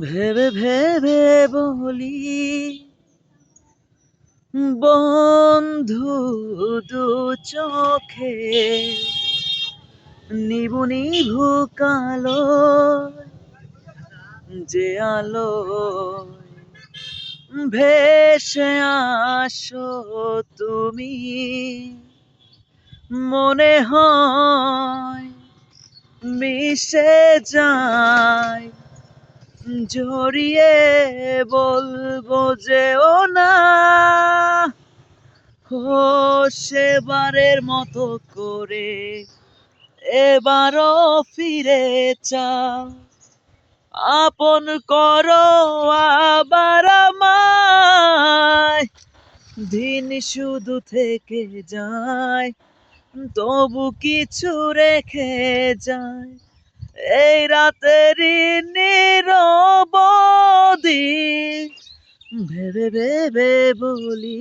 ভেবে ভেবে বলি বন্ধু, দু চোখে নিবু নিভু কালো যে আলো ভেসে আসো তুমি, মনে হয় মিশে যায়, জড়িয়ে বলবো যে ও না, ও সেবারের মতো করে এবারও ফিরে চাও, আপন করো আবার আমায়, দিন শুধু থেকে যায় তবু কিছু রেখে যায়, এই রাতেরই নীরবধি ভেবে ভেবে বলি।